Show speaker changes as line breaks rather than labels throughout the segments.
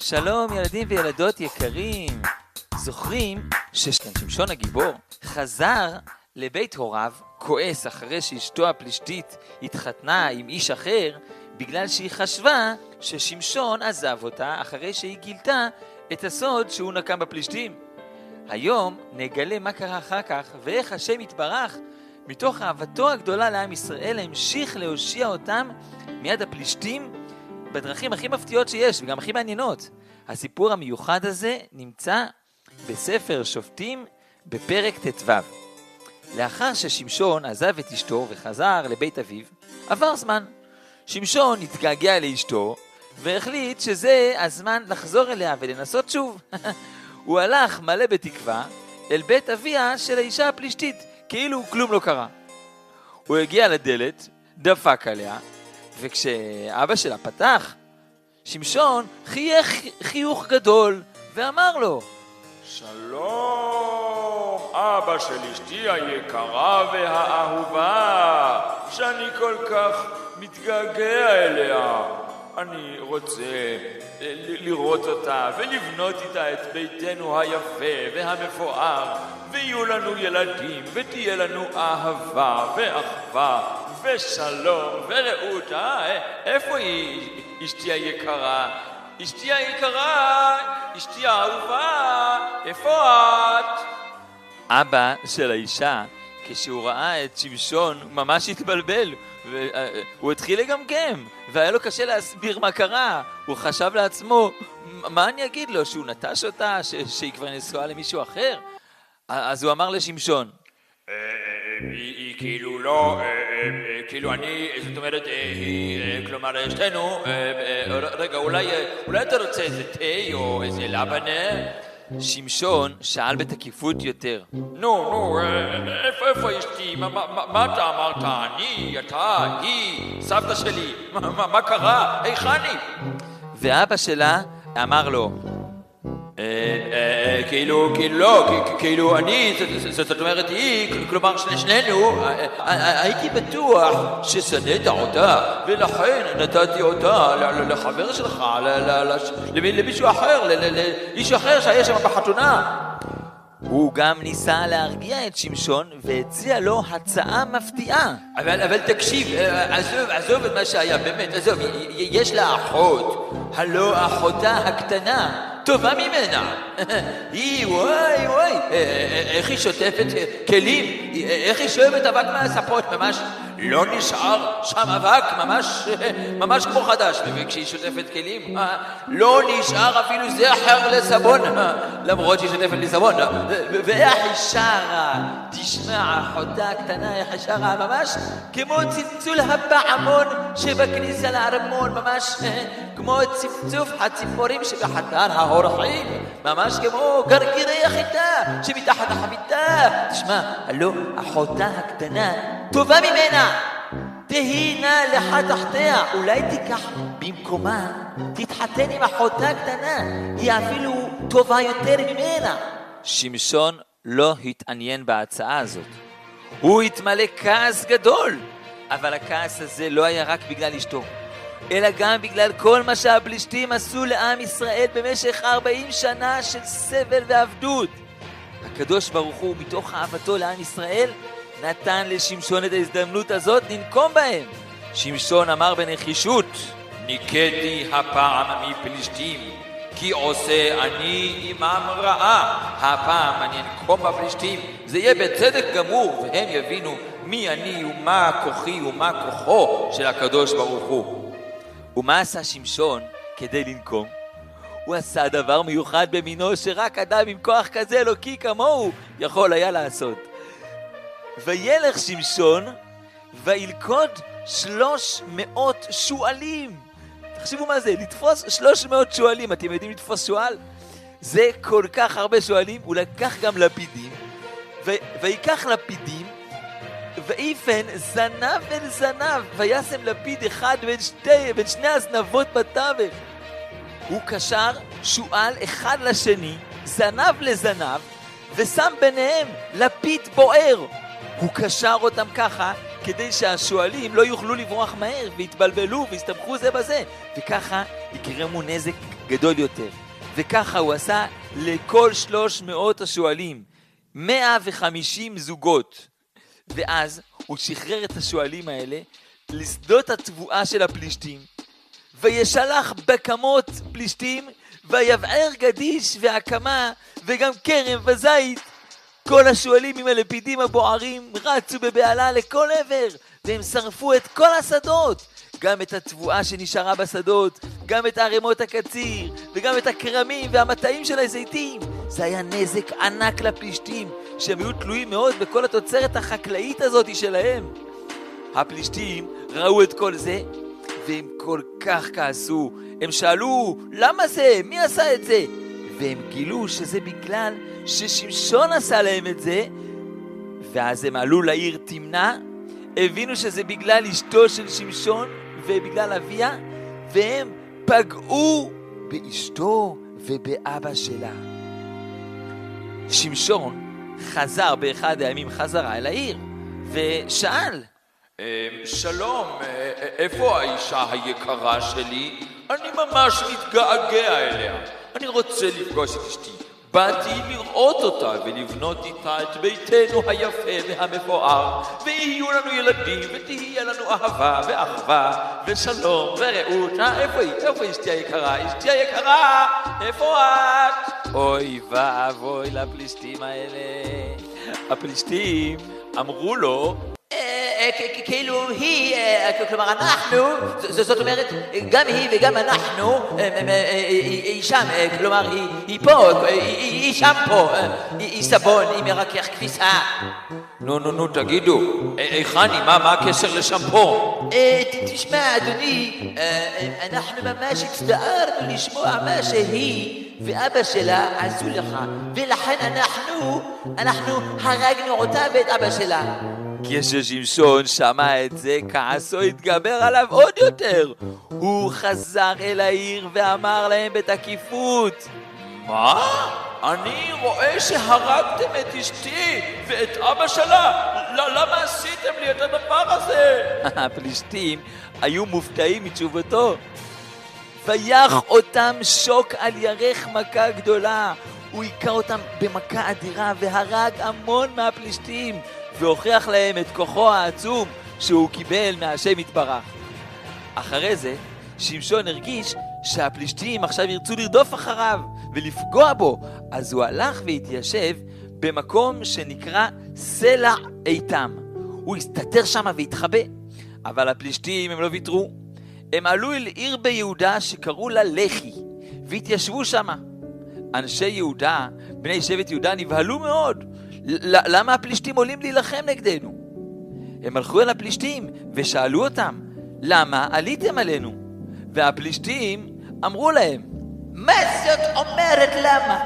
שלום ילדים וילדות יקרים. זוכרים ששמשון הגיבור חזר לבית הוריו כועס אחרי שאשתו הפלישתית התחתנה עם איש אחר בגלל שהיא חשבה ששמשון עזב אותה אחרי שהיא גילתה את הסוד שהוא נקם בפלישתים. היום נגלה מה קרה אחר כך ואיך השם יתברך מתוך אהבתו הגדולה לעם ישראל המשיך להושיע אותם מיד הפלישתים בדרכים הכי מפתיעות שיש וגם הכי מעניינות. הסיפור המיוחד הזה נמצא בספר שופטים בפרק ט"ו. לאחר ששמשון עזב את אשתו וחזר לבית אביו, עבר זמן. שמשון התגעגע לאשתו והחליט שזה הזמן לחזור אליה ולנסות שוב. הוא הלך מלא בתקווה אל בית אביה של האישה הפלישתית, כאילו כלום לא קרה. הוא הגיע לדלת, דפק עליה, וכשאבא שלה פתח, שמשון חייך חיוך גדול ואמר לו,
שלום, אבא של אשתי היקרה והאהובה, שאני כל כך מתגעגע אליה. אני רוצה לראות אותה ולבנות איתה את ביתנו היפה והמפואר, ויהיו לנו ילדים ותהיה לנו אהבה ואחווה ושלום ורעות. איפה היא אשתי היקרה? אשתי היקרה, אשתי האהובה, איפה את?
אבא של האישה, כשהוא ראה את שמשון, ממש התבלבל, והוא התחיל לגמגם, והיה לו קשה להסביר מה קרה. הוא חשב לעצמו, מה אני אגיד לו, שהוא נטש אותה, שהיא כבר נשואה למישהו אחר? אז הוא אמר לשמשון,
היא כאילו לא, כאילו אני, זאת אומרת, כלומר, שתינו, רגע, אולי אתה רוצה איזה תה או איזה לבנה?
שמשון שאל בתקיפות יותר,
נו, איפה אשתי? מה אתה אמרת? אני, אתה, היא, סבתא שלי, מה קרה? היכן היא?
ואבא שלה אמר לו,
כאילו אני, זאת אומרת היא, כלומר שנינו, הייתי בטוח ששנאת אותה, ולכן נתתי אותה לחבר שלך, למישהו אחר, לאיש אחר שהיה שם בחתונה.
הוא גם ניסה להרגיע את שמשון והציע לו הצעה מפתיעה.
אבל תקשיב, עזוב את מה שהיה, באמת, עזוב, יש לה אחות, הלא אחותה הקטנה טובה ממנה. היא, וואי, איך היא שוטפת כלים, איך היא שואבת אבק מהספות, ממש לא נשאר שם אבק, ממש כמו חדש. וכשהיא שוטפת כלים, לא נשאר אפילו זכר לסבון, למרות שהיא שוטפת לסבון. ואיך היא שרה, תשמע, אחותה הקטנה, איך היא שרה, ממש כמו צלצול הפעמון שבכניסה לארמון, ממש כמו צפצוף הציפורים שבחדר האורחים, ממש כמו גרגירי החיטה שמתחת החביתה. תשמע, הלא אחותה הקטנה טובה ממנה, תהי נא לך תחתיה, אולי תיקח במקומה, תתחתן עם אחותה הקטנה, היא אפילו טובה יותר ממנה.
שמשון לא התעניין בהצעה הזאת. הוא התמלא כעס גדול, אבל הכעס הזה לא היה רק בגלל אשתו, אלא גם בגלל כל מה שהפלישתים עשו לעם ישראל במשך 40 שנה של סבל ועבדות. הקדוש ברוך הוא מתוך אהבתו לעם ישראל נתן לשמשון את ההזדמנות הזאת לנקום בהם. שמשון אמר בנחישות,
ניקתי הפעם מפלישתים, כי עושה אני עמם רעה. הפעם אני אנקום בפלישתים, זה יהיה בצדק גמור, והם יבינו מי אני ומה כוחי ומה כוחו של הקדוש ברוך הוא.
ומה עשה שמשון כדי לנקום? הוא עשה דבר מיוחד במינו שרק אדם עם כוח כזה אלוקי כמוהו יכול היה לעשות. וילך שמשון וילכוד 300 שואלים. תחשבו מה זה, לתפוס 300 שואלים. אתם יודעים לתפוס שואל? זה כל כך הרבה שואלים. הוא לקח גם לפידים, ויקח לפידים, ואיפן זנב אל זנב, וישם לפיד אחד בין שני הזנבות בתווך. הוא קשר שואל אחד לשני, זנב לזנב, ושם ביניהם לפיד בוער. הוא קשר אותם ככה כדי שהשואלים לא יוכלו לברוח מהר והתבלבלו והסתבכו זה בזה, וככה יגרמו נזק גדול יותר. וככה הוא עשה לכל 300 השואלים, 150 זוגות. ואז הוא שחרר את השואלים האלה לשדות התבואה של הפלישתים, וישלח בקמות פלישתים, ויבער גדיש והקמה וגם כרם וזית. כל השואלים עם הלפידים הבוערים רצו בבעלה לכל עבר, והם שרפו את כל השדות, גם את התבואה שנשארה בשדות, גם את הערימות הקציר, וגם את הכרמים והמטעים של הזיתים. זה היה נזק ענק לפלישתים, שהם היו תלויים מאוד בכל התוצרת החקלאית הזאת שלהם. הפלישתים ראו את כל זה, והם כל כך כעסו. הם שאלו, למה זה? מי עשה את זה? והם גילו שזה בגלל ששמשון עשה להם את זה, ואז הם עלו לעיר תמנה, הבינו שזה בגלל אשתו של שמשון ובגלל אביה, והם פגעו באשתו ובאבא שלה. שמשון חזר באחד הימים חזרה אל העיר, ושאל,
שלום, איפה האישה היקרה שלי? אני ממש מתגעגע אליה. אני רוצה לפגוש את אשתי. באתי לראות אותה ולבנות איתה את ביתנו היפה והמפואר, ויהיו לנו ילדים ותהיה לנו אהבה ואחווה ושלום ורעות. איפה היא? איפה אשתי היקרה? אשתי היקרה, איפה את?
אוי ואבוי לפלישתים האלה. הפלישתים אמרו לו,
כאילו היא, כלומר אנחנו, זאת אומרת גם היא וגם אנחנו, היא שם, כלומר היא פה, היא שם פה, היא סבון, היא מרכך כביסה.
נו, תגידו, היכן היא? מה הקשר לשמפו?
תשמע אדוני, אנחנו ממש הצטערנו לשמוע מה שהיא ואבא שלה עשו לך, ולכן אנחנו הרגנו אותה ואת אבא שלה.
כששמשון שמע את זה, כעסו התגבר עליו עוד יותר. הוא חזר אל העיר ואמר להם בתקיפות,
מה? אני רואה שהרגתם את אשתי ואת אבא שלה. למה עשיתם לי את הדבר הזה?
הפלישתים היו מופתעים מתשובתו. ויח אותם שוק על ירך מכה גדולה. הוא היכה אותם במכה אדירה והרג המון מהפלישתים, והוכיח להם את כוחו העצום שהוא קיבל מהשם יתברך. אחרי זה, שמשון הרגיש שהפלישתים עכשיו ירצו לרדוף אחריו ולפגוע בו, אז הוא הלך והתיישב במקום שנקרא סלע איתם. הוא הסתתר שם והתחבא, אבל הפלישתים הם לא ויתרו. הם עלו אל עיר ביהודה שקראו לה לחי, והתיישבו שם. אנשי יהודה, בני שבט יהודה, נבהלו מאוד. למה הפלישתים עולים להילחם נגדנו? הם הלכו אל הפלישתים ושאלו אותם, למה עליתם עלינו? והפלישתים אמרו להם,
מה זאת אומרת למה?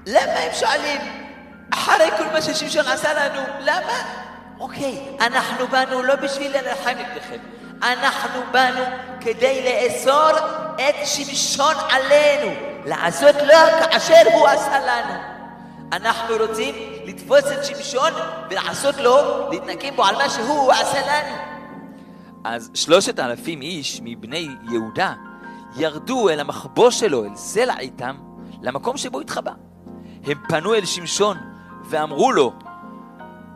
למה הם שואלים? אחרי כל מה ששמשון עשה לנו, למה? אוקיי, אנחנו באנו לא בשביל להילחם נגדכם, אנחנו באנו כדי לאסור את שמשון עלינו, לעשות לו כאשר הוא עשה לנו. אנחנו רוצים לתפוס את שמשון ולעשות לו, להתנקם בו על מה שהוא עשה לנו.
אז 3,000 איש מבני יהודה ירדו אל המחבוא שלו, אל סלע איתם, למקום שבו התחבא. הם פנו אל שמשון ואמרו לו,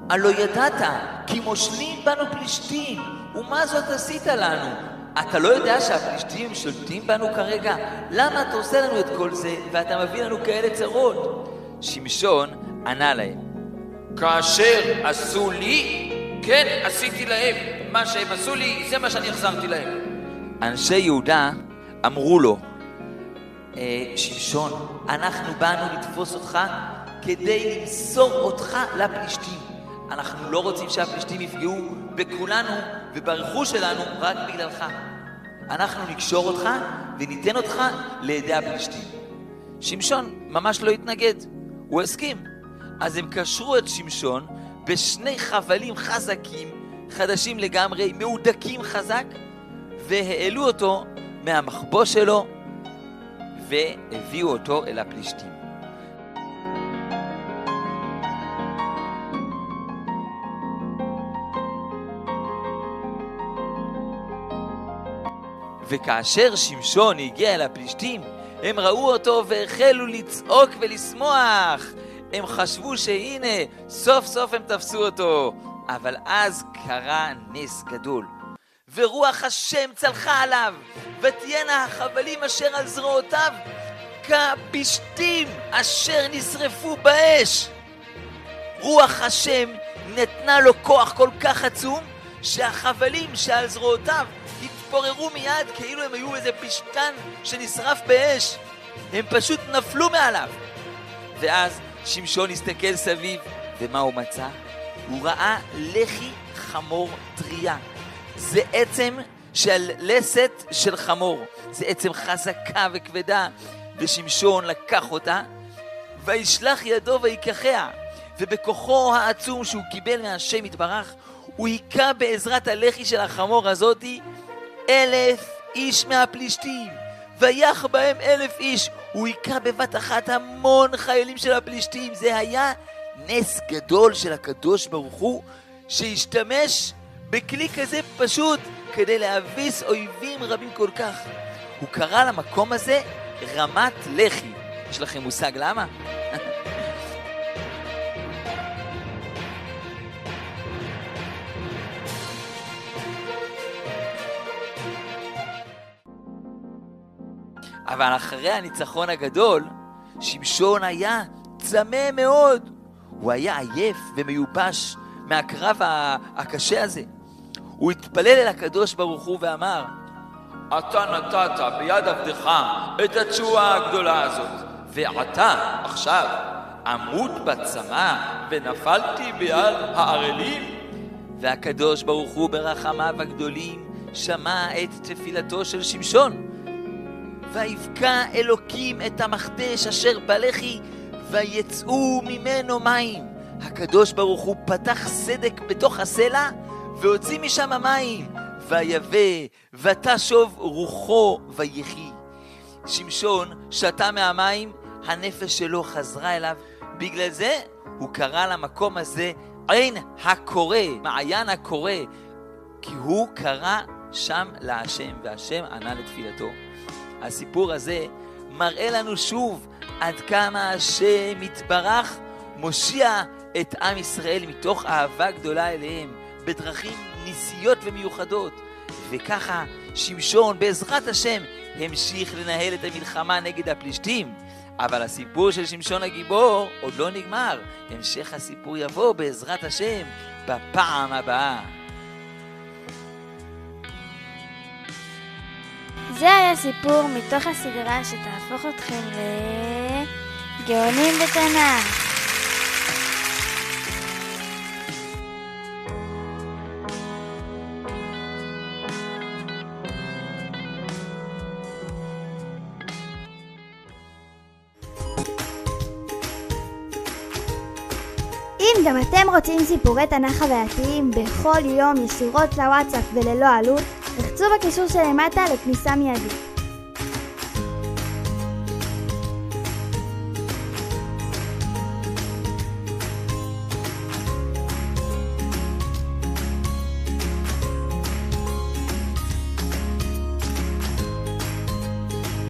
הלא ידעת כי מושלים בנו פלישתים, ומה זאת עשית לנו?
אתה לא יודע שהפלישתים שולטים בנו כרגע? למה אתה עושה לנו את כל זה ואתה מביא לנו כאלה צרות? שמשון ענה להם,
כאשר עשו לי, כן עשיתי להם. מה שהם עשו לי, זה מה שאני החזרתי להם.
אנשי יהודה אמרו לו, שמשון, אנחנו באנו לתפוס אותך כדי למסור אותך לפלישתים. אנחנו לא רוצים שהפלישתים יפגעו בכולנו וברכוש שלנו רק בגללך. אנחנו נקשור אותך וניתן אותך לידי הפלישתים. שמשון ממש לא התנגד, הוא הסכים. אז הם קשרו את שמשון בשני חבלים חזקים, חדשים לגמרי, מעודקים חזק, והעלו אותו מהמחבוא שלו והביאו אותו אל הפלישתים. וכאשר שמשון הגיע אל הפלישתים, הם ראו אותו והחלו לצעוק ולשמוח. הם חשבו שהנה, סוף סוף הם תפסו אותו. אבל אז קרה נס גדול. ורוח השם צלחה עליו, ותהיינה החבלים אשר על זרועותיו כפשתים אשר נשרפו באש. רוח השם נתנה לו כוח כל כך עצום, שהחבלים שעל זרועותיו התפוררו מיד כאילו הם היו איזה פשתן שנשרף באש. הם פשוט נפלו מעליו. ואז שמשון הסתכל סביב, ומה הוא מצא? הוא ראה לחי חמור טריה. זה עצם של לסת של חמור. זה עצם חזקה וכבדה. ושמשון לקח אותה, וישלח ידו ויקחיה. ובכוחו העצום שהוא קיבל מהשם יתברך, הוא היכה בעזרת הלחי של החמור הזאתי 1,000 איש מהפלישתים. ויח בהם 1,000 איש. הוא היכה בבת אחת המון חיילים של הפלישתים. זה היה נס גדול של הקדוש ברוך הוא, שהשתמש בכלי כזה פשוט כדי להביס אויבים רבים כל כך. הוא קרא למקום הזה רמת לחי. יש לכם מושג למה? אבל אחרי הניצחון הגדול, שמשון היה צמא מאוד. הוא היה עייף ומיובש מהקרב הקשה הזה. הוא התפלל אל הקדוש ברוך הוא ואמר,
אתה נתת ביד עבדך את התשועה הגדולה הזאת, ועתה, עכשיו, עמוד בצמא ונפלתי ביד הערלים.
והקדוש ברוך הוא ברחמיו הגדולים שמע את תפילתו של שמשון. ויבקע אלוקים את המכתש אשר בלחי, ויצאו ממנו מים. הקדוש ברוך הוא פתח סדק בתוך הסלע, והוציא משם מים. ויבא, ותשוב רוחו ויחי. שמשון שתה מהמים, הנפש שלו חזרה אליו. בגלל זה הוא קרא למקום הזה עין הקורא, מעיין הקורא, כי הוא קרא שם להשם, והשם ענה לתפילתו. הסיפור הזה מראה לנו שוב עד כמה השם יתברך מושיע את עם ישראל מתוך אהבה גדולה אליהם בדרכים ניסיות ומיוחדות. וככה שמשון בעזרת השם המשיך לנהל את המלחמה נגד הפלישתים. אבל הסיפור של שמשון הגיבור עוד לא נגמר. המשך הסיפור יבוא בעזרת השם בפעם הבאה.
זה היה סיפור מתוך הסדרה שתהפוך אתכם לגאונים בתנ"ך. אם גם אתם רוצים סיפורי תנ"ך חווייתיים בכל יום ישירות לוואטסאפ וללא עלות, לחצו בקישור שלמטה לכניסה מיידית.